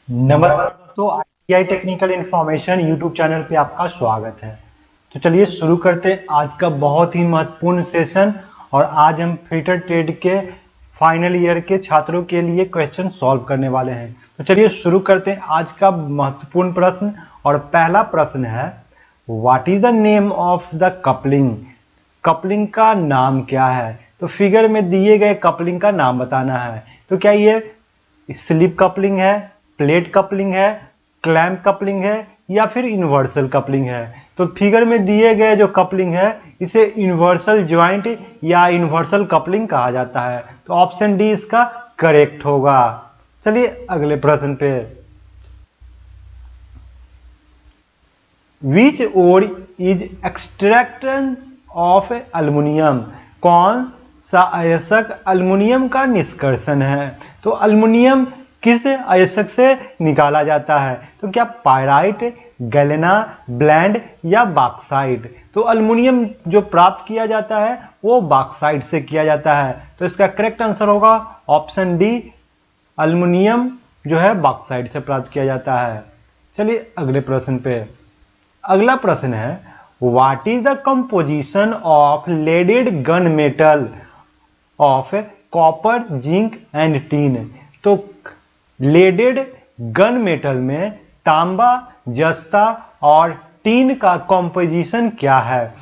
नमस्कार दोस्तों, ITI technical information YouTube channel पे आपका स्वागत है। तो चलिए शुरू करते हैं आज का बहुत ही महत्वपूर्ण सेशन। और आज हम फिटर ट्रेड के फाइनल ईयर के छात्रों के लिए क्वेश्चन सॉल्व करने वाले हैं। तो चलिए शुरू करते हैं आज का महत्वपूर्ण प्रश्न। और पहला प्रश्न है, what is the name of the coupling? Coupling का नाम क्या है? तो फिगर में दिए गए कपलिंग का नाम बताना है। तो क्या ये स्लिप कपलिंग है, प्लेट कपलिंग है, क्लैंप कपलिंग है या फिर यूनिवर्सल कपलिंग है? तो फिगर में दिए गए जो कपलिंग है इसे यूनिवर्सल ज्वाइंट या यूनिवर्सल कपलिंग कहा जाता है। तो ऑप्शन डी इसका करेक्ट होगा। चलिए अगले प्रश्न पे, विच ore is extraction of aluminium? कौन सा अयस्क एल्युमिनियम का निष्कर्षण है? तो एल्युमिनियम किस अयस्क से निकाला जाता है? तो क्या पायराइट, गैलेना, ब्लैंड या बॉक्साइट? तो एल्युमिनियम जो प्राप्त किया जाता है वो बॉक्साइट से किया जाता है। तो इसका करेक्ट आंसर होगा ऑप्शन डी, एल्युमिनियम जो है बॉक्साइट से प्राप्त किया जाता है। चलिए अगले प्रश्न पे, अगला प्रश्न है, what is the composition of leaded gun metal of copper, zinc and teen? तो लेडेड गन मेटल में तांबा, जस्ता और टीन का कंपोजिशन क्या है?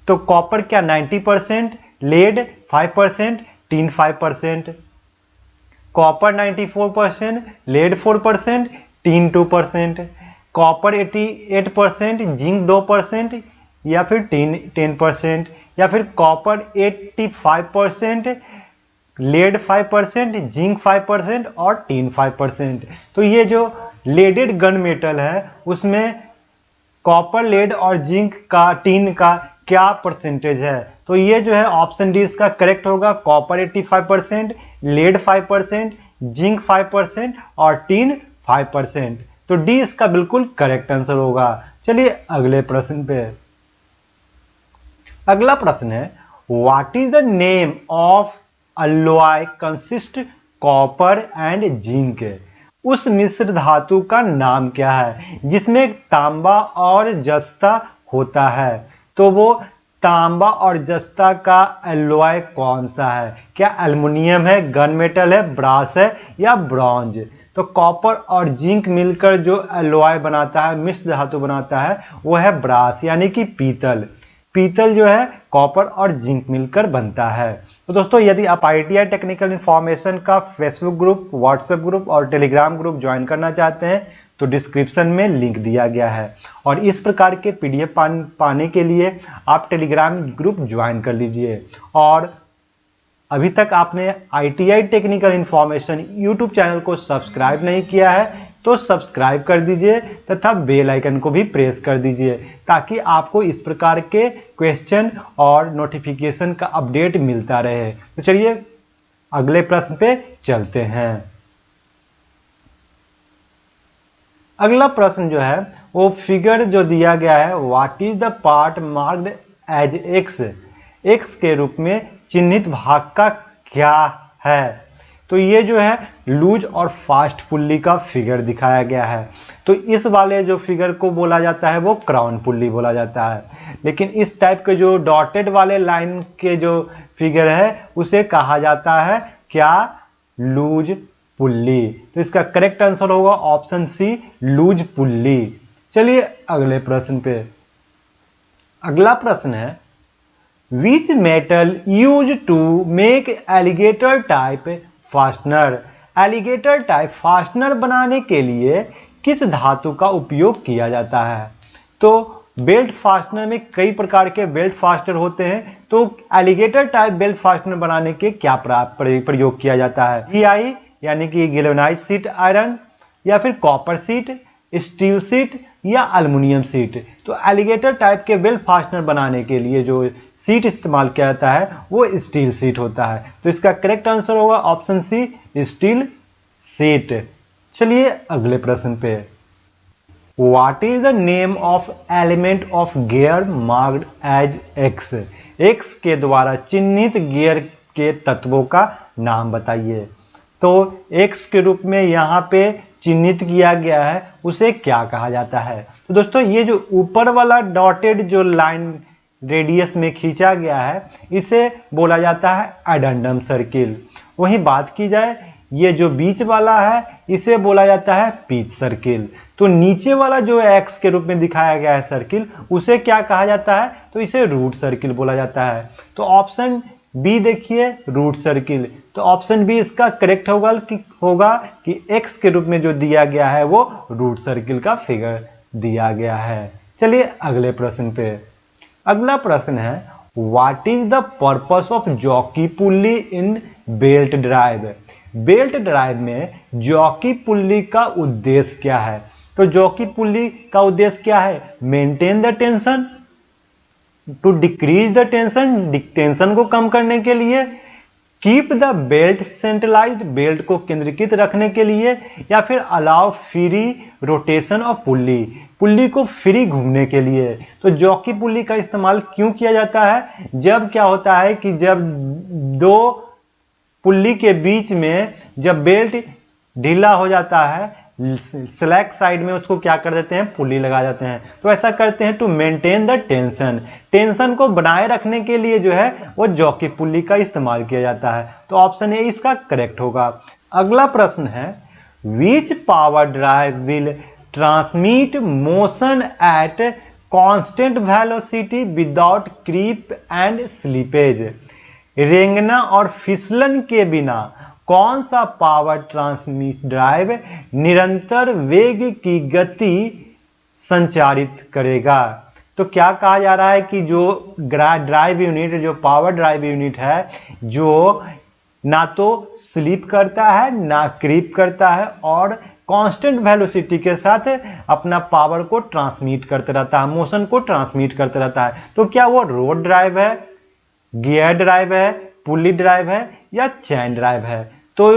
तो कॉपर क्या 90%, lead 5%, tin 5%, copper 94%, lead 4%, tin 2%, copper 88%, zinc 2% या फिर टीन 10% या फिर कॉपर 85%, लेड 5%, जिंक 5% और टीन 5%। तो ये जो लेडेड गन मेटल है उसमें कॉपर, लेड और जिंक का, टीन का क्या परसेंटेज है? तो ये जो है ऑप्शन डी इसका करेक्ट होगा। कॉपर 85%, लेड 5%, जिंक 5% और टीन 5%। तो डी इसका बिल्कुल करेक्ट आंसर होगा। चलिए अगले प्रश्न पे, अगला प्रश्न है, what is the name of alloy consist copper and zinc? उस मिश्र धातु का नाम क्या है जिसमें तांबा और जस्ता होता है? तो वो तांबा और जस्ता का अलॉय कौन सा है? क्या एल्युमिनियम है, गन मेटल है, ब्रास है या ब्रॉन्ज? तो कॉपर और जिंक मिलकर जो अलॉय बनाता है, मिश्र धातु बनाता है, वो है ब्रास यानी कि पीतल। पीतल जो है कॉपर और जिंक मिलकर बनता है। तो दोस्तों, यदि आप आईटीआई टेक्निकल इन्फॉर्मेशन का फेसबुक ग्रुप, व्हाट्सएप ग्रुप और टेलीग्राम ग्रुप ज्वाइन करना चाहते हैं तो डिस्क्रिप्शन में लिंक दिया गया है। और इस प्रकार के पीडीएफ पाने के लिए आप टेलीग्राम ग्रुप ज्वाइन कर लीजिए। और अभी तक आपने ITI technical information YouTube channel को सब्सक्राइब नहीं किया है तो सब्सक्राइब कर दीजिए तथा बेल आइकन को भी प्रेस कर दीजिए ताकि आपको इस प्रकार के क्वेश्चन और नोटिफिकेशन का अपडेट मिलता रहे। तो चलिए अगले प्रश्न पे चलते हैं। अगला प्रश्न जो है वो फिगर जो दिया गया है, what is the part marked as X? X के रूप में चिन्हित भाग का क्या है? तो ये जो है लूज और फास्ट पुल्ली का फिगर दिखाया गया है। तो इस वाले जो फिगर को बोला जाता है वो क्राउन पुल्ली बोला जाता है। लेकिन इस टाइप के जो डॉटेड वाले लाइन के जो फिगर है उसे कहा जाता है क्या? Loose pulley. तो इसका करेक्ट आंसर होगा ऑप्शन सी, लूज पुल्ली। चलिए अगले प्रश्न पे, अगला प्रश्न है, which metal use to make alligator type fastener? Alligator type fastener बनाने के लिए किस धातु का उपयोग किया जाता है? तो बेल्ट फास्टनर में कई प्रकार के बेल्ट फास्टनर होते हैं। तो एलिगेटर टाइप बेल्ट फास्टनर बनाने के क्या प्रयोग किया जाता है? जीआई यानी कि गैल्वेनाइज्ड शीट आयरन या फिर कॉपर शीट, स्टील शीट या एल्युमिनियम शीट? तो एलिगेटर टाइप के बेल्ट फास्टनर बनाने के लिए जो सीट इस्तेमाल किया जाता है वो स्टील सीट होता है। तो इसका करेक्ट आंसर होगा ऑप्शन सी, स्टील सीट। चलिए अगले प्रश्न पे, what is the name of element of gear marked as X? X के द्वारा चिन्हित गियर के तत्वों का नाम बताइए। तो x के रूप में यहाँ पे चिन्हित किया गया है, उसे क्या कहा जाता है? तो दोस्तों ये जो ऊपर वाला डॉटेड जो लाइन रेडियस में खींचा गया है, इसे बोला जाता है एडेंडम सर्किल। वहीं बात की जाए ये जो बीच वाला है, इसे बोला जाता है पिच सर्किल। तो नीचे वाला जो x के रूप में दिखाया गया है सर्किल, उसे क्या कहा जाता है? तो इसे रूट सर्किल बोला जाता है। तो ऑप्शन बी देखिए, रूट सर्किल। तो ऑप्शन बी इसका करेक्ट होगा कि x के रूप में जो दिया गया है वो रूट सर्किल का फिगर दिया गया है। चलिए अगले प्रश्न पे। अगला प्रश्न है, what is the purpose of jockey pulley in belt drive? Belt drive में जॉकी पुल्ली का उद्देश्य क्या है? तो जॉकी पुल्ली का उद्देश्य क्या है? Maintain the tension, to decrease the tension, tension को कम करने के लिए, keep the belt centralized, belt को केंद्रीकृत रखने के लिए, या फिर allow free rotation of pulley, pulley को फ्री घूमने के लिए। तो जॉकी पुल्ली का इस्तेमाल क्यों किया जाता है? जब क्या होता है कि जब दो पुल्ली के बीच में जब बेल्ट ढीला हो जाता है, स्लैक साइड में उसको क्या कर देते हैं? पुल्ली लगा देते हैं। तो ऐसा करते हैं to maintain the tension, tension को बनाए रखने के लिए जो है वो जॉकी पुल्ली का इस्तेमाल किया जाता है। तो ऑप्शन ए इसका करेक्ट होगा। अगला प्रश्न है, which power drive will transmit motion at constant velocity without creep and slippage? रेंगना और फिसलन के बिना कौन सा पावर ट्रांसमिट ड्राइव निरंतर वेग की गति संचारित करेगा? तो क्या कहा जा रहा है कि जो ड्राइव यूनिट, जो पावर ड्राइव यूनिट है, जो ना तो स्लीप करता है ना क्रीप करता है और कांस्टेंट वेलोसिटी के साथ अपना पावर को ट्रांसमिट करते रहता है, मोशन को ट्रांसमिट करते रहता है। तो क्या वो रोड ड्राइव है, गियर ड्राइव है, पुल्ली ड्राइव है या चैन ड्राइव है? तो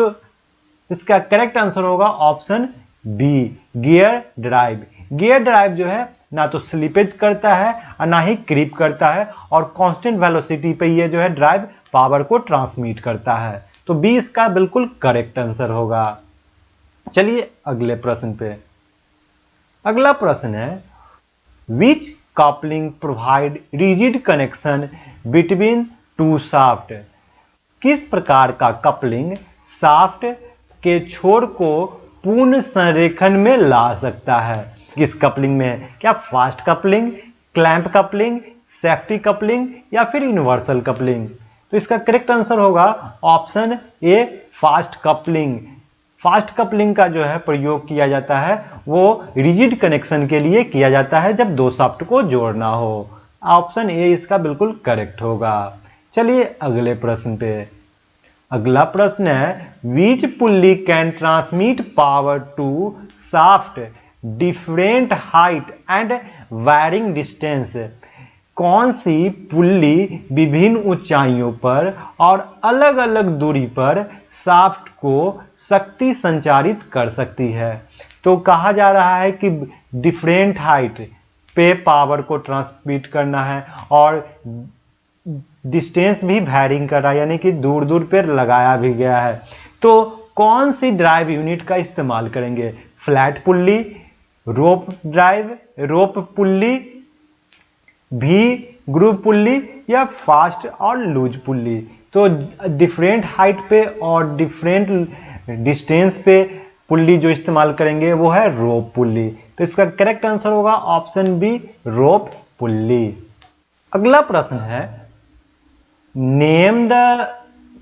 इसका करेक्ट आंसर होगा option B, gear drive. Gear drive जो है ना तो स्लीपेज करता है और ना ही क्रीप करता है और कांस्टेंट वेलोसिटी पे ये जो है ड्राइव पावर को ट्रांसमिट करता है। तो बी इसका बिल्कुल करेक्ट आंसर होगा। चलिए अगले प्रश्न पे। अगला प्रश्न है, which coupling provide rigid connection between two shaft? किस प्रकार का कपलिंग शाफ्ट के छोर को पूर्ण संरेखन में ला सकता है? किस कपलिंग में? क्या fast coupling, clamp coupling, safety coupling या फिर यूनिवर्सल कपलिंग? तो इसका करेक्ट आंसर होगा option A, fast coupling. Fast coupling का जो है प्रयोग किया जाता है वो रिजिड कनेक्शन के लिए किया जाता है जब दो शाफ्ट को जोड़ना हो। ऑप्शन ए इसका बिल्कुल करेक्ट होगा। चलिए अगले प्रश्न पे। अगला प्रश्न है, which pulley can transmit power to shaft different height and varying distance? कौन सी पुल्ली विभिन्न ऊंचाइयों पर और अलग अलग दूरी पर शाफ्ट को शक्ति संचारित कर सकती है? तो कहा जा रहा है कि डिफरेंट हाइट पे पावर को ट्रांसमिट करना है और डिस्टेंस भी वैरिंग कर रहा है, यानी कि दूर दूर पर लगाया भी गया है। तो कौन सी ड्राइव यूनिट का इस्तेमाल करेंगे? फ्लैट पुल्ली, रोप ड्राइव, रोप पुल्ली, भी ग्रूव पुल्ली या फास्ट और लूज पुल्ली? तो डिफरेंट हाइट पे और डिफरेंट डिस्टेंस पे पुल्ली जो इस्तेमाल करेंगे वो है रोप पुल्ली। तो इसका करेक्ट आंसर होगा ऑप्शन बी, रोप पुल्ली। अगला प्रश्न है, name the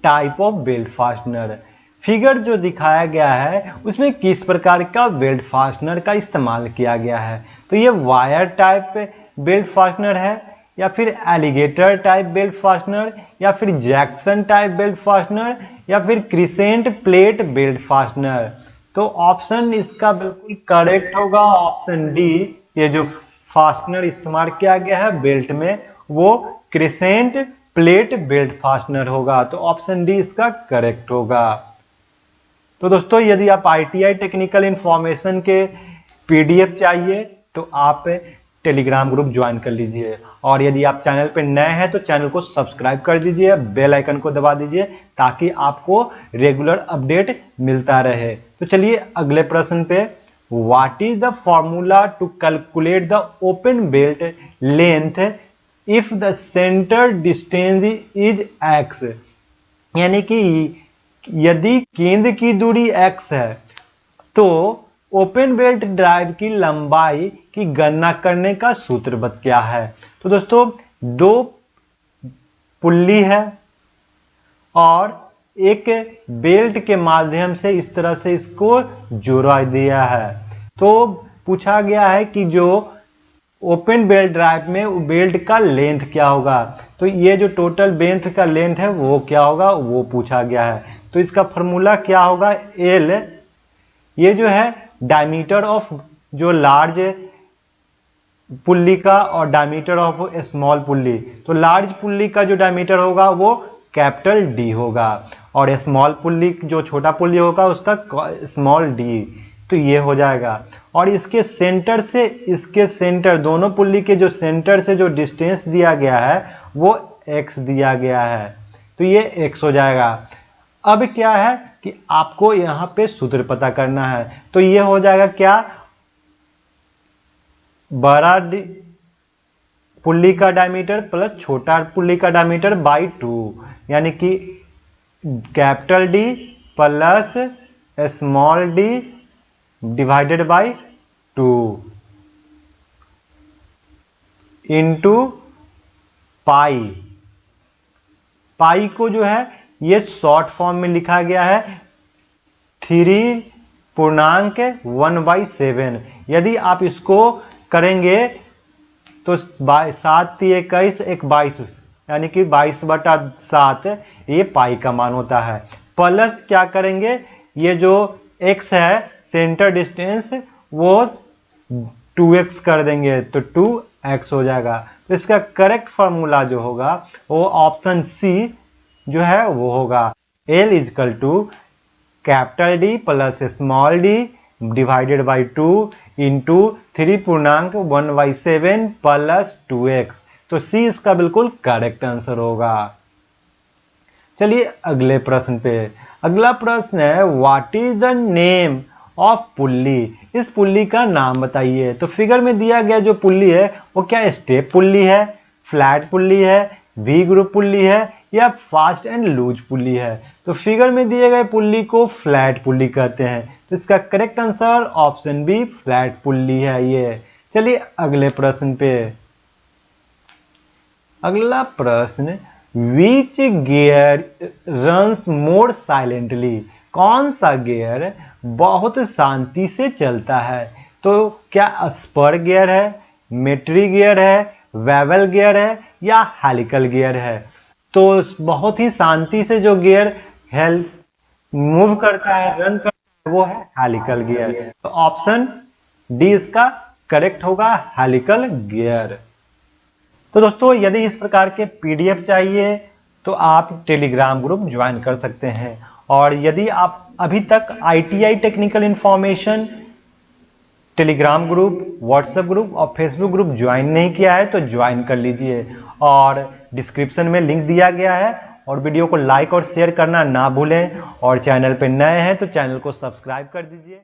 type of belt fastener? Figure जो दिखाया गया है उसमें किस प्रकार का बेल्ट फास्टनर का इस्तेमाल किया गया है? तो ये वायर टाइप बेल्ट फास्टनर है या फिर एलिगेटर टाइप बेल्ट फास्टनर या फिर जैक्सन टाइप बेल्ट फास्टनर या फिर क्रिसेंट प्लेट बेल्ट फास्टनर? तो ऑप्शन इसका बिल्कुल करेक्ट होगा ऑप्शन डी। ये जो फास्टनर इस्तेमाल किया गया है बेल्ट में वो क्रिसेंट प्लेट बेल्ट फास्टनर होगा। तो ऑप्शन डी इसका करेक्ट होगा। तो दोस्तों यदि आप ITI टेक्निकल इंफॉर्मेशन के PDF चाहिए तो आप टेलीग्राम ग्रुप ज्वाइन कर लीजिए। और यदि आप चैनल पर नए हैं तो चैनल को सब्सक्राइब कर दीजिए, बेल आइकन को दबा दीजिए ताकि आपको रेगुलर अपडेट मिलता रहे। तो चलिए अगले प्रश्न पे, what is the formula to calculate the open belt length if the centre distance is x। यानी कि यदि केंद्र की दूरी x है तो ओपन बेल्ट ड्राइव की लंबाई की गणना करने का सूत्र क्या है। तो दोस्तों दो पुल्ली है और एक बेल्ट के माध्यम से इस तरह से इसको जोड़ा दिया है। तो पूछा गया है कि जो ओपन बेल्ट ड्राइव में बेल्ट का लेंथ क्या होगा, तो ये जो टोटल बेल्ट का लेंथ है वो क्या होगा वो पूछा गया है। तो इसका फॉर्मूला क्या होगा, एल, ये जो है डायमीटर ऑफ जो लार्ज पुल्ली का और डायमीटर ऑफ स्मॉल पुल्ली। तो लार्ज पुल्ली का जो डायमीटर होगा वो कैपिटल डी होगा और स्मॉल पुल्ली जो छोटा पुल्ली होगा उसका स्मॉल डी। तो ये हो जाएगा। और इसके सेंटर से इसके सेंटर, दोनों पुल्ली के जो सेंटर से जो डिस्टेंस दिया गया है वो x दिया गया है, तो ये x हो जाएगा। अब क्या है कि आपको यहां पे सूत्र पता करना है। तो ये हो जाएगा क्या, बड़ा पुल्ली का डायमीटर प्लस छोटा पुल्ली का डायमीटर बाई 2, यानी कि capital D plus small D divided by 2 into pi. Pi को जो है ये शॉर्ट फॉर्म में लिखा गया है 3.1/7। यदि आप इसको करेंगे तो 7 × 21 = 22, यानी कि 22/7 ये पाई का मान होता है। प्लस क्या करेंगे, ये जो x है सेंटर डिस्टेंस वो 2x कर देंगे तो 2x हो जाएगा। तो इसका करेक्ट फॉर्मूला जो होगा वो ऑप्शन सी जो है वो होगा, L = capital D plus small D divided by 2 into 3.1/7 plus 2x। तो सी इसका बिल्कुल करेक्ट आंसर होगा। चलिए अगले प्रश्न पे। अगला प्रश्न है, what is the name of pulley. इस पुल्ली का नाम बताइए। तो फिगर में दिया गया जो पुल्ली है वो क्या स्टेप पुल्ली है, फ्लैट पुल्ली है, वी ग्रुप पुल्ली है या फास्ट एंड लूज पुल्ली है। तो फिगर में दिए गए पुल्ली को फ्लैट पुल्ली कहते हैं। तो इसका correct answer option B flat pulley है ये। चलिए अगले प्रश्न पे। अगला प्रश्न, which gear runs more silently. कौन सा गियर बहुत शांति से चलता है। तो क्या स्पर गियर है, मेट्री गियर है, वेवल गियर है या हेलिकल गियर है। तो बहुत ही शांति से जो गियर मूव करता है, रन करता है, वो है हेलिकल गियर। तो ऑप्शन डी इसका करेक्ट होगा, हेलिकल गियर। तो दोस्तों यदि इस प्रकार के पीडीएफ चाहिए तो आप टेलीग्राम ग्रुप ज्वाइन कर सकते हैं। और यदि आप अभी तक ITI technical information Telegram group, WhatsApp group और फेसबुक ग्रुप ज्वाइन नहीं किया है तो ज्वाइन कर लीजिए। और डिस्क्रिप्शन में लिंक दिया गया है। और वीडियो को लाइक और शेयर करना ना भूलें। और चैनल पे नए हैं तो चैनल को सब्सक्राइब कर दीजिए।